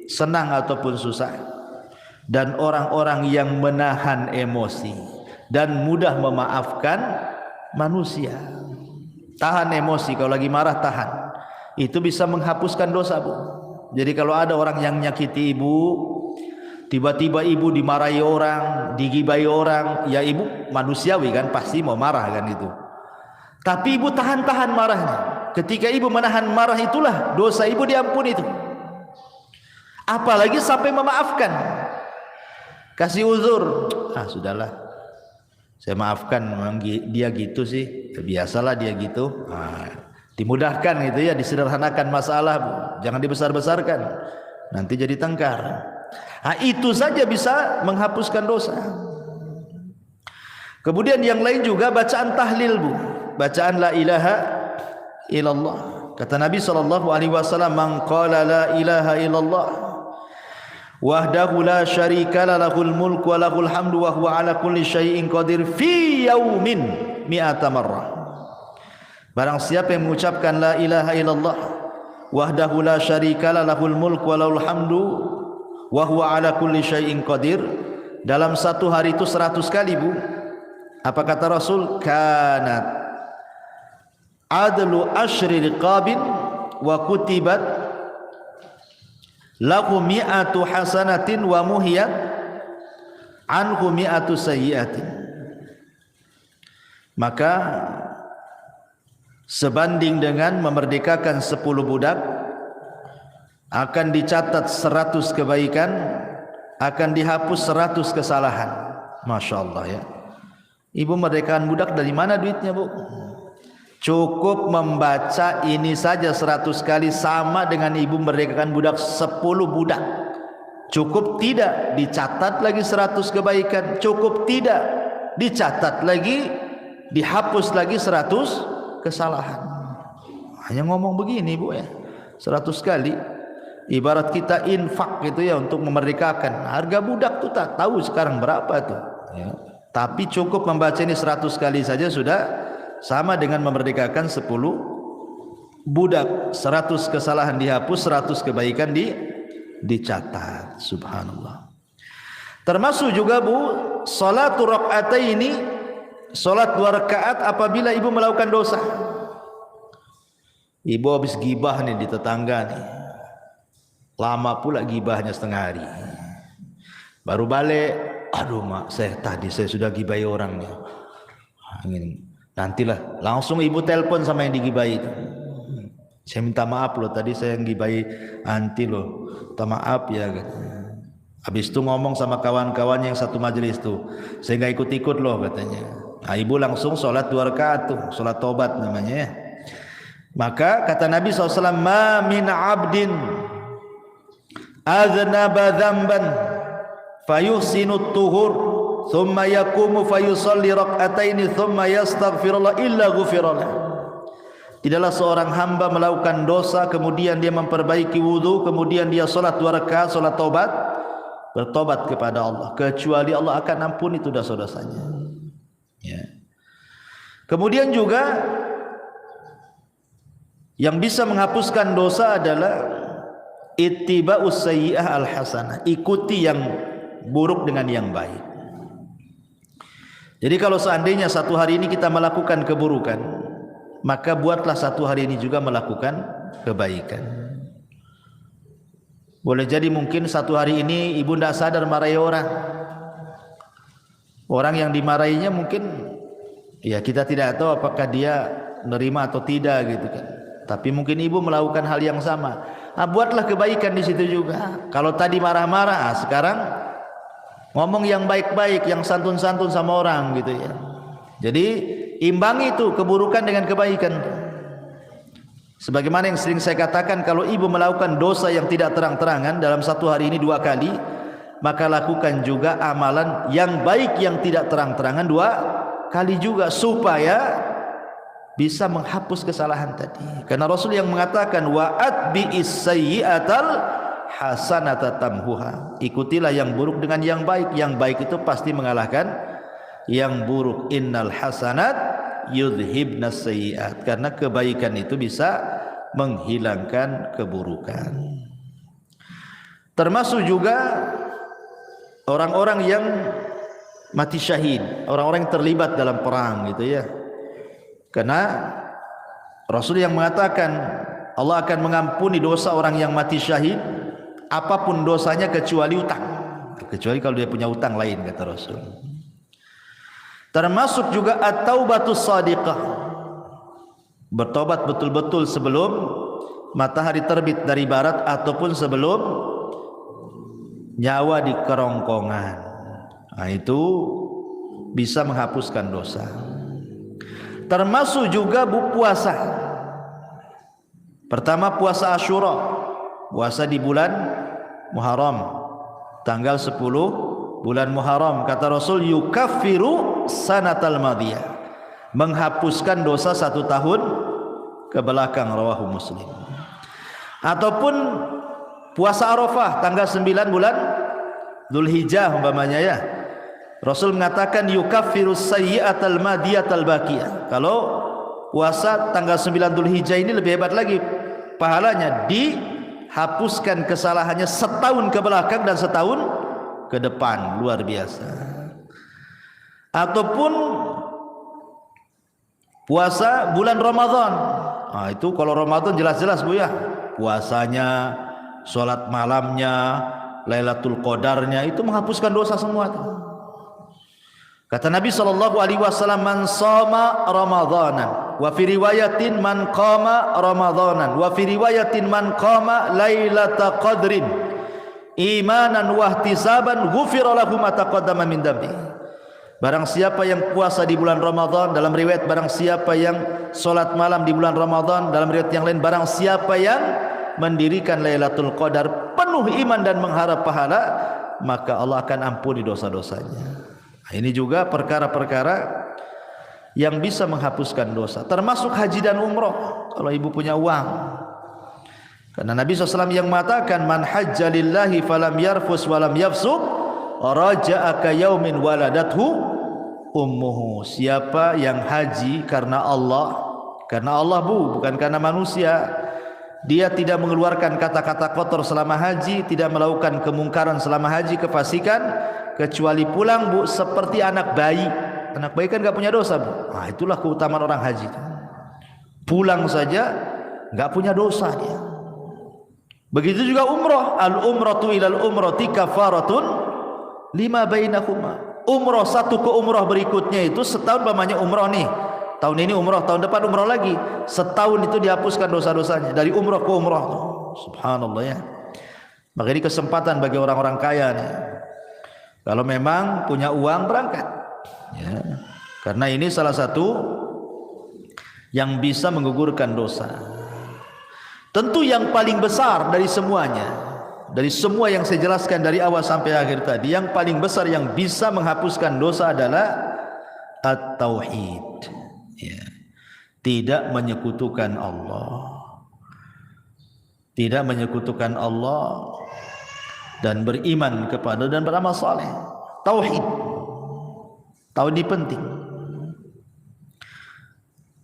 senang ataupun susah, dan orang-orang yang menahan emosi dan mudah memaafkan manusia. Tahan emosi, kalau lagi marah tahan, itu bisa menghapuskan dosa, Bu. Jadi kalau ada orang yang nyakiti ibu, tiba-tiba ibu dimarahi orang, digibai orang, ya ibu manusiawi kan, pasti mau marah kan itu. Tapi ibu tahan-tahan marahnya. Ketika ibu menahan marah itulah dosa ibu diampuni itu. Apalagi sampai memaafkan, kasih uzur, sudahlah, saya maafkan, memang dia gitu sih, biasalah dia gitu. Dimudahkan gitu ya, disederhanakan masalah, jangan dibesar-besarkan, nanti jadi tengkar. Itu saja bisa menghapuskan dosa. Kemudian yang lain juga bacaan tahlil, Bu, bacaan la ilaha illallah. Kata Nabi SAW, man qala la ilaha illallah wahdahu la syarika lahul mulku wa lahul hamdu wa huwa ala kulli syai'in qadir fi yaumin mi'ata marrah. Barang siapa yang mengucapkan la ilaha illallah wahdahu la syarika lahul mulku wa lahul hamdu wa huwa ala kulli syai'in qadir, dalam satu hari itu 100 kali, Bu. Apa kata Rasul? Kanat adlu asyri riqabin wa kutibat lahu mi'atu hasanatin wa muhiyat anhu mi'atu sayyiatin. Maka sebanding dengan memerdekakan 10 budak, akan dicatat 100 kebaikan, akan dihapus 100 kesalahan. Masya Allah ya. Ibu merdekakan budak dari mana duitnya, Bu? Cukup membaca ini saja 100 kali sama dengan ibu merdekakan budak 10 budak. Cukup tidak dicatat lagi 100 kebaikan, cukup tidak dicatat lagi, dihapus lagi 100 kesalahan. Hanya ngomong begini, Bu ya, 100 kali. Ibarat kita infak gitu ya, untuk memerdekakan. Harga budak tuh tak tahu sekarang berapa tuh ya. Tapi cukup membaca ini 100 kali saja sudah sama dengan memerdekakan 10 budak. 100 kesalahan dihapus, 100 kebaikan dicatat. Subhanallah. Termasuk juga, Bu, salatu rakaataini, salat 2 rakaat apabila ibu melakukan dosa. Ibu habis gibah nih di tetangga nih, lama pula gibahnya setengah hari, baru balik, aduh mak, saya sudah gibai orang nih, nantilah, langsung ibu telepon sama yang digibai itu, saya minta maaf loh, tadi saya yang gibai anti loh, minta maaf ya. Habis itu ngomong sama kawan-kawannya yang satu majelis tuh, saya nggak ikut-ikut loh katanya. Nah, ibu langsung sholat 2 rakaat tuh, sholat tobat namanya ya. Maka kata Nabi SAW, ma min abdin aznaba dzamban fayuhsinu tuhur thumma yaqumu fayusalli rak'ataini thumma yastaghfirullah illa ghufirallah. Tidaklah seorang hamba melakukan dosa kemudian dia memperbaiki wudu, kemudian dia salat 2 rakaat, salat taubat, bertobat kepada Allah, kecuali Allah akan ampuni itu dosa-dosanya. Ya. Kemudian juga yang bisa menghapuskan dosa adalah ittiba'us sayyi'ah al-hasanah, ikuti yang buruk dengan yang baik. Jadi kalau seandainya satu hari ini kita melakukan keburukan, maka buatlah satu hari ini juga melakukan kebaikan. Boleh jadi mungkin satu hari ini ibu tidak sadar marahi orang. Orang yang dimarahinya mungkin ya kita tidak tahu apakah dia menerima atau tidak gitu kan. Tapi mungkin ibu melakukan hal yang sama. Buatlah kebaikan di situ juga. Kalau tadi marah-marah, sekarang ngomong yang baik-baik, yang santun-santun sama orang gitu ya. Jadi imbangi itu keburukan dengan kebaikan. Sebagaimana yang sering saya katakan, kalau ibu melakukan dosa yang tidak terang-terangan dalam satu hari ini 2 kali, maka lakukan juga amalan yang baik yang tidak terang-terangan 2 kali juga, supaya bisa menghapus kesalahan tadi. Karena Rasul yang mengatakan wa atbi'is sayyi'atal hasanata tamhuha, ikutilah yang buruk dengan yang baik. Yang baik itu pasti mengalahkan yang buruk. Innal hasanat yudhibnas sayyi'at, karena kebaikan itu bisa menghilangkan keburukan. Termasuk juga orang-orang yang mati syahid, orang-orang yang terlibat dalam perang gitu ya. Karena Rasul yang mengatakan Allah akan mengampuni dosa orang yang mati syahid apapun dosanya kecuali utang, kecuali kalau dia punya utang lain, kata Rasul. Termasuk juga at-taubatus shadiqah, bertobat betul-betul sebelum matahari terbit dari barat ataupun sebelum nyawa di kerongkongan. Nah, itu bisa menghapuskan dosa. Termasuk juga puasa. Pertama puasa Asyura, puasa di bulan Muharram, tanggal 10 bulan Muharram. Kata Rasul, yukaffiru sanatal madiyah, menghapuskan dosa 1 tahun ke belakang, rawahu Muslim. Ataupun puasa Arafah tanggal 9 bulan Dzulhijjah umpamanya ya. Rasul mengatakan yukaffiru sayyi'atal madiyatal baqiyah. Kalau puasa tanggal 9 Dzulhijjah ini lebih hebat lagi pahalanya, dihapuskan kesalahannya setahun ke belakang dan setahun ke depan, luar biasa. Ataupun puasa bulan Ramadan. Nah, itu kalau Ramadan jelas-jelas Bu ya, puasanya, sholat malamnya, Lailatul Qadarnya, itu menghapuskan dosa semua tuh. Kata Nabi SAW, man shoma Ramadanan, wa fi riwayatin man qama Ramadanan, wa fi riwayatin man qama Lailatul Qadrin imanan wa ihtisaban ghufira lahu ma taqaddama min dambi. Barang siapa yang puasa di bulan Ramadan, dalam riwayat barang siapa yang salat malam di bulan Ramadan, dalam riwayat yang lain barang siapa yang mendirikan Lailatul Qadar penuh iman dan mengharap pahala, maka Allah akan ampuni dosa-dosanya. Nah, ini juga perkara-perkara yang bisa menghapuskan dosa, termasuk haji dan umrah kalau ibu punya uang. Karena Nabi SAW yang mengatakan man hajja lillahi falam yarfus walam yafsuq raja'a ka yaumin waladathu ummuhu. Siapa yang haji karena Allah Bu, bukan karena manusia, dia tidak mengeluarkan kata-kata kotor selama haji, tidak melakukan kemungkaran selama haji, kefasikan, kecuali pulang Bu seperti anak bayi. Anak bayi kan gak punya dosa Bu. Nah, itulah keutamaan orang haji, pulang saja gak punya dosa dia. Begitu juga umrah, al-umratu ilal umrati kafaratun lima bainahuma. Umrah satu ke umrah berikutnya itu setahun, namanya umrah nih, tahun ini umrah, tahun depan umrah lagi, setahun itu dihapuskan dosa-dosanya dari umrah ke umrah. Subhanallah ya. Maka ini kesempatan bagi orang-orang kaya nih, kalau memang punya uang berangkat ya. Karena ini salah satu yang bisa menggugurkan dosa. Tentu yang paling besar dari semuanya, dari semua yang saya jelaskan dari awal sampai akhir tadi, yang paling besar yang bisa menghapuskan dosa adalah at-tauhid ya. tidak menyekutukan Allah. Tidak menyekutukan Allah dan beriman kepada dan beramal saleh. Tauhid. Tauhid penting.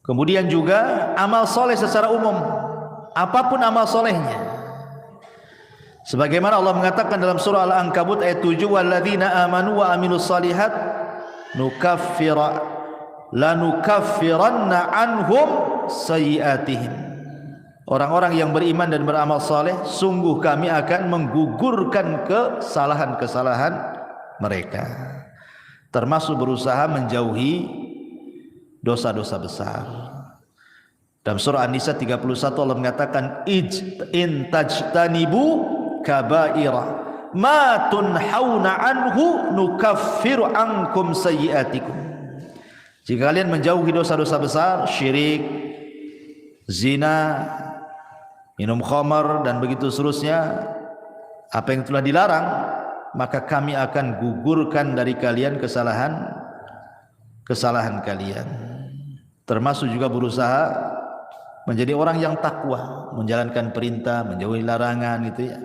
Kemudian juga amal soleh secara umum, apapun amal solehnya. Sebagaimana Allah mengatakan dalam surah Al-Ankabut ayat 7, walladzina amanu wa amilus salihat lanukaffiranna anhum sayyi'atihim. Orang-orang yang beriman dan beramal saleh, sungguh kami akan menggugurkan kesalahan-kesalahan mereka, termasuk berusaha menjauhi dosa-dosa besar. Dalam surah An-Nisa 31 Allah mengatakan in tajtanibu kabaira ma tunhauna anhu nukaffiru ankum sayyi'atikum. Jika kalian menjauhi dosa-dosa besar, syirik, zina, minum khamar dan begitu seterusnya, apa yang telah dilarang, maka kami akan gugurkan dari kalian kesalahan kalian. Termasuk juga berusaha menjadi orang yang takwa, menjalankan perintah, menjauhi larangan, gitu ya.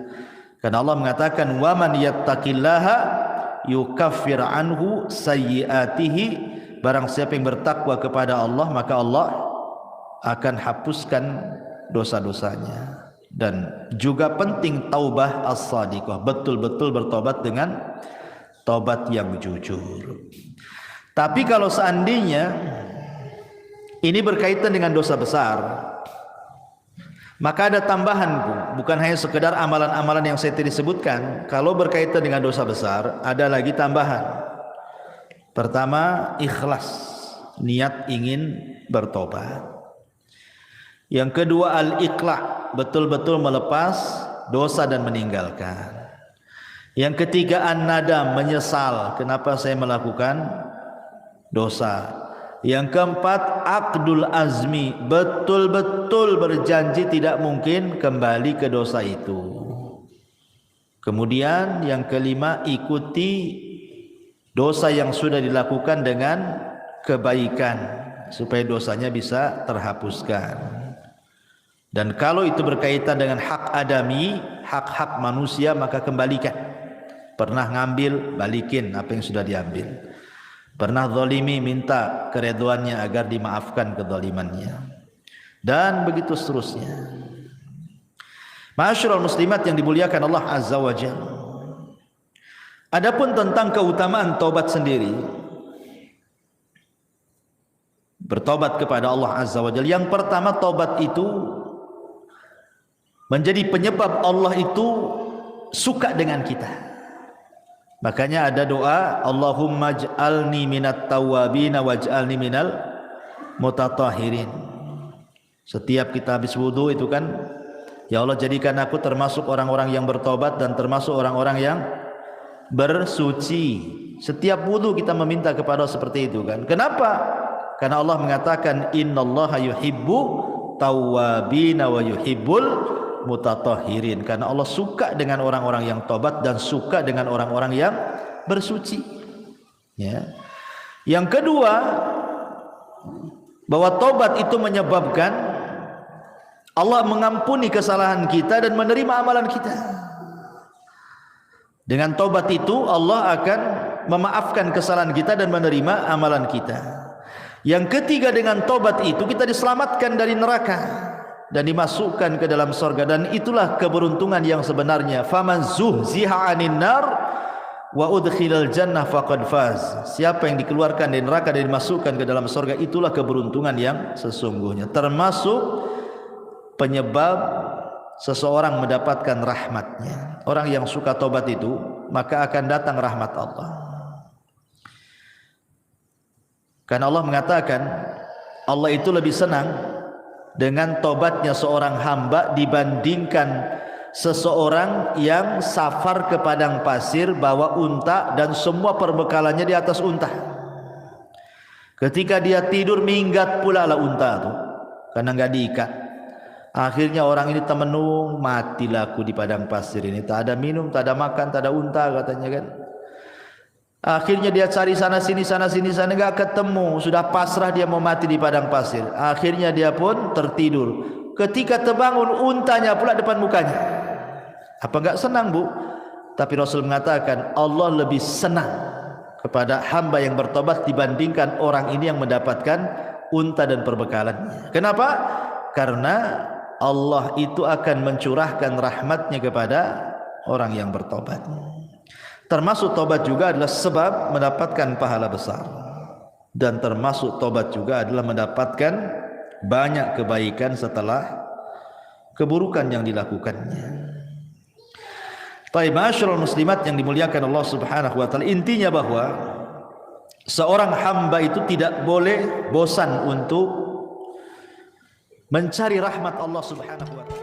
Karena Allah mengatakan wa man yattaqillaha yukaffir anhu sayyiatihi, barang siapa yang bertakwa kepada Allah maka Allah akan hapuskan dosa-dosanya. Dan juga penting taubah as-sadiqah, betul-betul bertobat dengan tobat yang jujur. Tapi kalau seandainya ini berkaitan dengan dosa besar, maka ada tambahan, bukan hanya sekedar amalan-amalan yang saya tadi sebutkan. Kalau berkaitan dengan dosa besar, ada lagi tambahan. Pertama, ikhlas, niat ingin bertobat. Yang kedua, al-iqla', betul-betul melepas dosa dan meninggalkan. Yang ketiga, an-nadam, menyesal kenapa saya melakukan dosa. Yang keempat, aqdul azmi, betul-betul berjanji tidak mungkin kembali ke dosa itu. Kemudian yang kelima, ikuti dosa yang sudah dilakukan dengan kebaikan supaya dosanya bisa terhapuskan. Dan kalau itu berkaitan dengan hak adami, hak-hak manusia, maka kembalikan. Pernah ngambil, balikin apa yang sudah diambil. Pernah zalimi, minta keridhaannya agar dimaafkan kezalimannya. Dan begitu seterusnya. Ma'asyiral muslimat yang dimuliakan Allah Azza wa Jalla. Adapun tentang keutamaan taubat sendiri, bertobat kepada Allah Azza wa Jalla. Yang pertama, taubat itu menjadi penyebab Allah itu suka dengan kita. Makanya ada doa, Allahumma ij'alni minat tawwabin waj'alni minal mutatahhirin. Setiap kita habis wudu itu kan, ya Allah jadikan aku termasuk orang-orang yang bertobat dan termasuk orang-orang yang bersuci. Setiap wudu kita meminta kepada Allah seperti itu kan. Kenapa? Karena Allah mengatakan innallaha yuhibbu tawwabin wa yuhibbul mutatahhirin, karena Allah suka dengan orang-orang yang tobat dan suka dengan orang-orang yang bersuci. Ya. Yang kedua, bahwa tobat itu menyebabkan Allah mengampuni kesalahan kita dan menerima amalan kita. Dengan tobat itu Allah akan memaafkan kesalahan kita dan menerima amalan kita. Yang ketiga, dengan tobat itu kita diselamatkan dari neraka dan dimasukkan ke dalam surga, dan itulah keberuntungan yang sebenarnya. Faman zuhziha 'anil nar wa udkhilal jannah faqad faz. Siapa yang dikeluarkan dari neraka dan dimasukkan ke dalam surga, itulah keberuntungan yang sesungguhnya. Termasuk penyebab seseorang mendapatkan rahmatnya. Orang yang suka tobat itu, maka akan datang rahmat Allah. Karena Allah mengatakan Allah itu lebih senang dengan tobatnya seorang hamba dibandingkan seseorang yang safar ke padang pasir bawa unta dan semua perbekalannya di atas unta. Ketika dia tidur, minggat pula lah unta itu karena nggak diikat. Akhirnya orang ini temenung, matilah aku di padang pasir ini, tak ada minum, tak ada makan, tak ada unta katanya kan. Akhirnya dia cari sana sini enggak ketemu, sudah pasrah dia mau mati di padang pasir. Akhirnya dia pun tertidur. Ketika terbangun, untanya pula depan mukanya. Apa enggak senang, Bu? Tapi Rasul mengatakan Allah lebih senang kepada hamba yang bertobat dibandingkan orang ini yang mendapatkan unta dan perbekalannya. Kenapa? Karena Allah itu akan mencurahkan rahmatnya kepada orang yang bertobat. Termasuk tobat juga adalah sebab mendapatkan pahala besar, dan termasuk tobat juga adalah mendapatkan banyak kebaikan setelah keburukan yang dilakukannya. Baik, ma'asyiral muslimat yang dimuliakan Allah Subhanahu wa taala, intinya bahwa seorang hamba itu tidak boleh bosan untuk mencari rahmat Allah Subhanahu wa taala.